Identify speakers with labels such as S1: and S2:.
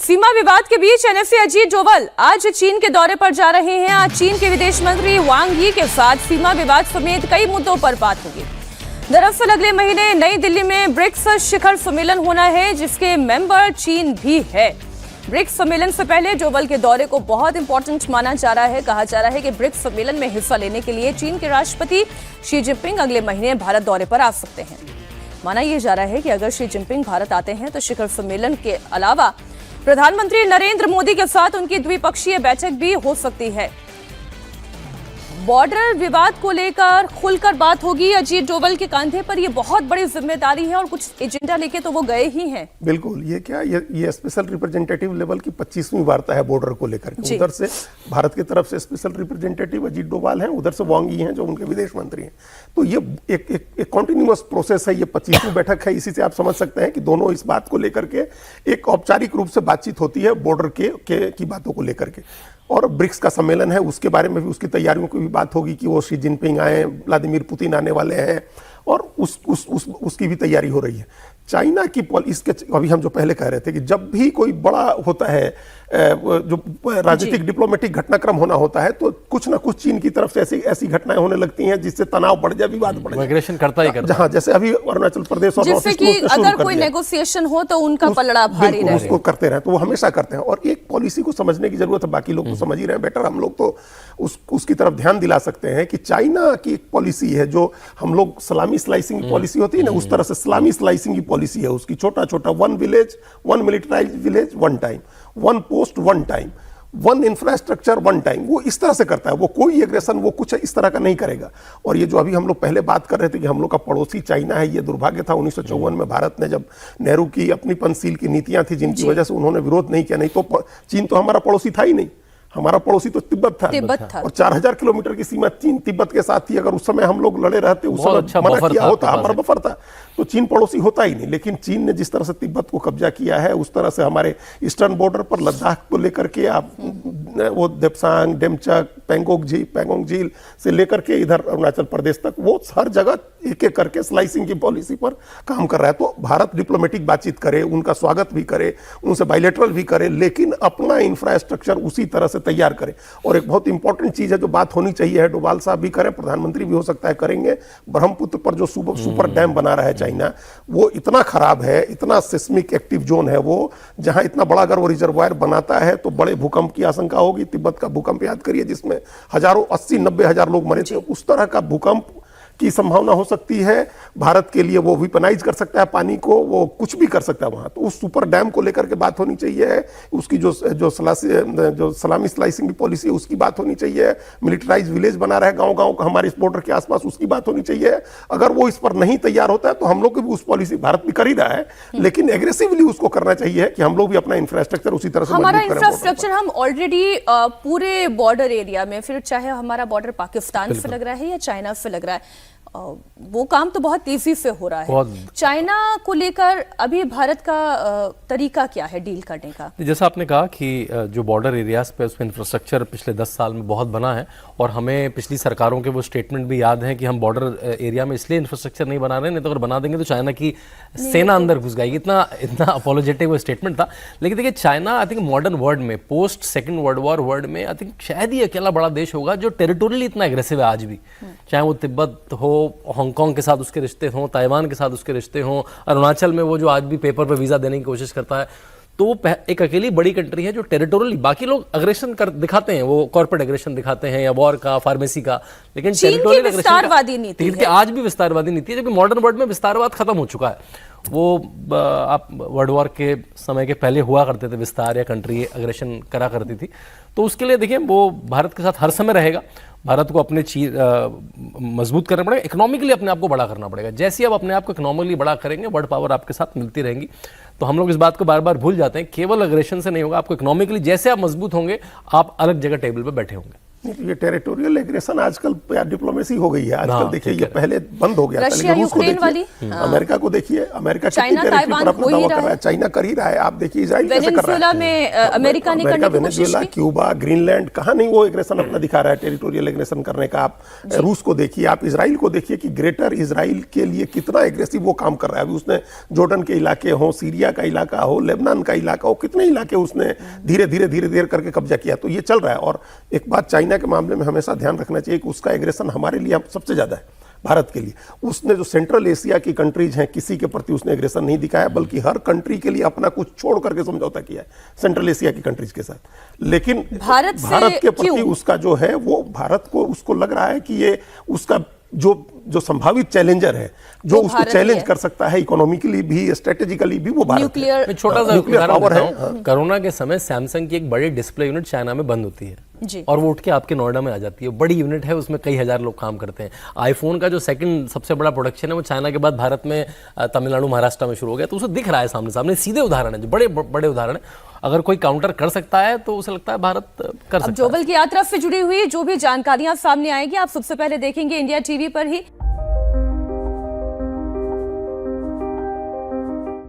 S1: सीमा विवाद के बीच एनएसए अजीत डोभाल आज चीन के दौरे पर जा रहे हैं। आज चीन के विदेश मंत्री वांग यी के साथ सीमा विवाद समेत कई मुद्दों पर बात होगी। दरअसल अगले महीने नई दिल्ली में ब्रिक्स शिखर सम्मेलन होना है, जिसके मेंबर चीन भी है। ब्रिक्स सम्मेलन से पहले डोभाल के दौरे को बहुत इंपॉर्टेंट माना जा रहा है। कहा जा रहा है कि ब्रिक्स सम्मेलन में हिस्सा लेने के लिए चीन के राष्ट्रपति शी जिनपिंग अगले महीने भारत दौरे पर आ सकते हैं। माना यह जा रहा है कि अगर शी जिनपिंग भारत आते हैं तो शिखर सम्मेलन के अलावा प्रधानमंत्री नरेंद्र मोदी के साथ उनकी द्विपक्षीय बैठक भी हो सकती है। बॉर्डर विवाद को लेकर खुलकर बात होगी। अजीत डोभाल के कंधे पर यह बहुत बड़ी जिम्मेदारी है और कुछ एजेंडा लेके तो वो गए ही हैं।
S2: बिल्कुल, ये स्पेशल रिप्रेजेंटेटिव लेवल की 25वीं वार्ता है बॉर्डर को लेकर के। उधर से भारत की तरफ से स्पेशल रिप्रेजेंटेटिव अजीत डोभाल हैं, उधर से वांग यी हैं जो उनके विदेश मंत्री हैं। तो ये एक कॉन्टिन्यूअस प्रोसेस है। ये 25वीं बैठक है। इसी से आप समझ सकते हैं कि दोनों इस बात को लेकर के एक औपचारिक रूप से बातचीत होती है बॉर्डर की बातों को लेकर के। और ब्रिक्स का सम्मेलन है, उसके बारे में भी, उसकी तैयारियों की भी बात होगी कि वो शी जिनपिंग आए, व्लादिमीर पुतिन आने वाले हैं और उसकी भी तैयारी हो रही है। चाइना की इसके अभी हम जो पहले कह रहे थे कि जब भी कोई बड़ा होता है जो राजनीतिक डिप्लोमेटिक घटनाक्रम होना होता है तो कुछ ना कुछ चीन की तरफ से ऐसी घटनाएं होने लगती हैं जिससे तनाव बढ़ जाए, विवाद बढ़ जाए।
S3: एग्रेशन करता ही करता
S2: जहाँ जैसे अभी अरुणाचल प्रदेश और
S1: जिससे कि अगर कोई नेगोशिएशन हो तो उनका पलड़ा भारी रहे,
S2: उसको करते रहे। तो वो हमेशा करते हैं और एक पॉलिसी को समझने की जरूरत है। बाकी लोग तो समझ ही रहे हैं बेटर, हम लोग तो उसकी तरफ ध्यान दिला सकते हैं कि चाइना की एक पॉलिसी है जो हम लोग सलामी स्लाइसिंग की पॉलिसी होती है ना, उस तरह से सलामी स्लाइसिंग की पॉलिसी है उसकी। छोटा छोटा, 1 village 1 militarized village 1 time, 1 post 1 time, 1 infrastructure 1 time. वो इस तरह से करता है। वो कोई एग्रेशन वो कुछ इस तरह का नहीं करेगा। और ये जो अभी हम लोग पहले बात कर रहे थे कि हम लोग का पड़ोसी चाइना है, ये दुर्भाग्य था 1954 में भारत ने जब नेहरू की अपनी पंचशील की नीतियां थी जिनकी वजह से उन्होंने विरोध नहीं किया। नहीं तो चीन तो हमारा पड़ोसी था ही नहीं, हमारा पड़ोसी तो तिब्बत था। और 4000 किलोमीटर की सीमा चीन तिब्बत के साथ थी। अगर उस समय हम लोग लड़े रहते, उस समय मना किया होता, हमारा बफर था, तो चीन पड़ोसी होता ही नहीं। लेकिन चीन ने जिस तरह से तिब्बत को कब्जा किया है, उस तरह से हमारे ईस्टर्न बॉर्डर पर लद्दाख को लेकर के आप वो देपसांग, डेमचक, पेंगोंग झील से लेकर के इधर अरुणाचल प्रदेश तक, वो हर जगह एक एक करके स्लाइसिंग की पॉलिसी पर काम कर रहा है। तो भारत डिप्लोमेटिक बातचीत करे, उनका स्वागत भी करे, उनसे बायलैटरल भी करे, लेकिन अपना इंफ्रास्ट्रक्चर उसी तरह से तैयार करे। और एक बहुत इंपॉर्टेंट चीज है जो बात होनी चाहिए है, डोभाल साहब भी करें, प्रधानमंत्री भी हो सकता है करेंगे। ब्रह्मपुत्र पर जो सुपर डैम बना रहा है चाइना, वो इतना खराब है, इतना सिस्मिक एक्टिव जोन है वो, जहां इतना बड़ा अगर वो रिजर्वायर बनाता है तो बड़े भूकंप की आशंका होगी। तिब्बत का भूकंप याद करिए जिसमें हजारों 80-90 हजार लोग मरे थे। उस तरह का भूकंप की संभावना हो सकती है। भारत के लिए वो वेपनाइज कर सकता है पानी को, वो कुछ भी कर सकता है वहां। तो उस सुपर डैम को लेकर के बात होनी चाहिए। उसकी जो सलामी स्लाइसिंग की पॉलिसी है उसकी बात होनी चाहिए। मिलिटराइज विलेज बना रहा है गांव हमारे इस बॉर्डर के आसपास, उसकी बात होनी चाहिए। अगर वो इस पर नहीं तैयार होता है तो हम लोग को भी उस पॉलिसी, भारत भी कर ही रहा है, लेकिन एग्रेसिवली उसको करना चाहिए कि हम लोग भी अपना इंफ्रास्ट्रक्चर उसी तरह से
S1: हमारा इंफ्रास्ट्रक्चर हम ऑलरेडी पूरे बॉर्डर एरिया में, फिर चाहे हमारा बॉर्डर पाकिस्तान से लग रहा है या चाइना से लग रहा है, वो काम तो बहुत तेजी से हो रहा है। चाइना को लेकर अभी भारत का तरीका क्या है डील करने का?
S3: जैसा आपने कहा कि जो बॉर्डर एरियाज पे उसमें इंफ्रास्ट्रक्चर पिछले 10 साल में बहुत बना है और हमें पिछली सरकारों के वो स्टेटमेंट भी याद हैं कि हम बॉर्डर एरिया में इसलिए इंफ्रास्ट्रक्चर नहीं बना रहे, नहीं तो अगर बना देंगे तो चाइना की सेना अंदर घुस जाएगी। इतना अपोलोजेटिक वो स्टेटमेंट था। लेकिन देखिए, China I think modern world में, post second world war world में, आई थिंक शायद ही अकेला बड़ा देश होगा जो टेरिटोरियली इतना एग्रेसिव है आज भी। चाहे वो तिब्बत हो, हांगकांग के साथ उसके रिश्ते हों, ताइवान के साथ उसके रिश्ते हों, अरुणाचल में वो जो आज भी पेपर पर वीजा देने की कोशिश करता है, तो वो एक अकेली बड़ी कंट्री है जो टेरिटोरियली, बाकी लोग अग्रेशन दिखाते हैं, वो कॉर्पोरेट अग्रेशन दिखाते हैं या वॉर का, फार्मेसी का, लेकिन
S1: टेरिटोरियल विस्तारवादी नीति
S3: है। आज भी विस्तारवादी नीति है, जबकि मॉडर्न वर्ल्ड में विस्तारवाद खत्म हो चुका है। वो आप वर्ल्ड वॉर के समय के पहले हुआ करते थे विस्तार या कंट्री अग्रेशन करा करती थी। तो उसके लिए देखिए, वो भारत के साथ हर समय रहेगा। भारत को अपने चीज मजबूत करना पड़ेगा, इकोनॉमिकली अपने आप को बड़ा करना पड़ेगा। जैसे आप अपने आप को इकोनॉमिकली बड़ा करेंगे, वर्ल्ड पावर आपके साथ मिलती रहेंगी। तो हम लोग इस बात को बार बार भूल जाते हैं, केवल अग्रेशन से नहीं होगा, आपको इकोनॉमिकली जैसे आप मजबूत होंगे, आप अलग जगह टेबल पर बैठे होंगे।
S2: ये टेरिटोरियल एग्रेशन आजकल डिप्लोमेसी हो गई है। आजकल देखिए ये पहले बंद हो गया था,
S1: रशिया
S2: लेकिन रूस को
S1: यूक्रेन वाली,
S2: देखिए, अमेरिका को देखिए, अमेरिका कितनी
S1: चाइना,
S2: टेरिटरी
S1: ताइवान
S2: पर अपना
S1: हो ही
S2: दावा
S1: रहा
S2: कर रहा है, चाइना कर ही रहा है। आप देखिए इजराइल कैसे कर रहा
S1: वेनेजुएला
S2: है,
S1: में अमेरिका ने करने की कोशिश
S2: वेनेजुएला,
S1: की।
S2: क्यूबा, ग्रीनलैंड, कहाँ नहीं वो एग्रेशन अपना दिखा रहा है, टेरिटोरियल एग्रेशन करने का। आप रूस को देखिए, आप इजराइल को देखिए कि ग्रेटर इजराइल के लिए कितना एग्रेसिव वो काम कर रहा है। अभी उसने जॉर्डन के इलाके हो, सीरिया का इलाका हो, लेबनान का इलाका हो, कितने इलाके उसने धीरे धीरे करके कब्जा किया। तो ये चल रहा है। और एक बात चाइना के मामले में हमेशा ध्यान रखना चाहिए कि उसका एग्रेशन हमारे लिए सबसे ज्यादा है, भारत के लिए। उसने जो सेंट्रल एशिया की कंट्रीज हैं, किसी के प्रति उसने एग्रेशन नहीं दिखाया, बल्कि हर कंट्री के लिए अपना कुछ छोड़ करके समझौता किया है सेंट्रल एशिया की कंट्रीज के साथ। लेकिन
S1: भारत
S2: के प्रति उसका जो है वो भारत को उसको लग रहा है कि ये उसका जो संभावित चैलेंजर है, जो उसको चैलेंज कर सकता है इकोनॉमिकली भी, स्ट्रेटेजिकली भी, वो भारत है।
S1: न्यूक्लियर
S3: छोटा सा
S2: न्यूक्लियर पावर है।
S3: कोरोना के समय सैमसंग की एक बड़ी डिस्प्ले यूनिट चाइना में बंद होती है
S1: जी।
S3: और वो उठ के आपके नोएडा में आ जाती है। बड़ी यूनिट है, उसमें कई हजार लोग काम करते हैं। आईफोन का जो सेकंड सबसे बड़ा प्रोडक्शन है वो चाइना के बाद भारत में तमिलनाडु, महाराष्ट्र में शुरू हो गया। तो उसे दिख रहा है सामने सामने, सीधे उदाहरण है, जो बड़े बड़े उदाहरण है। अगर कोई काउंटर कर सकता है तो उसे लगता है भारत कर सकता है।
S1: जोवल की यात्रा से जुड़ी हुई जो भी जानकारियां सामने आएगी आप सबसे पहले देखेंगे इंडिया टीवी पर ही।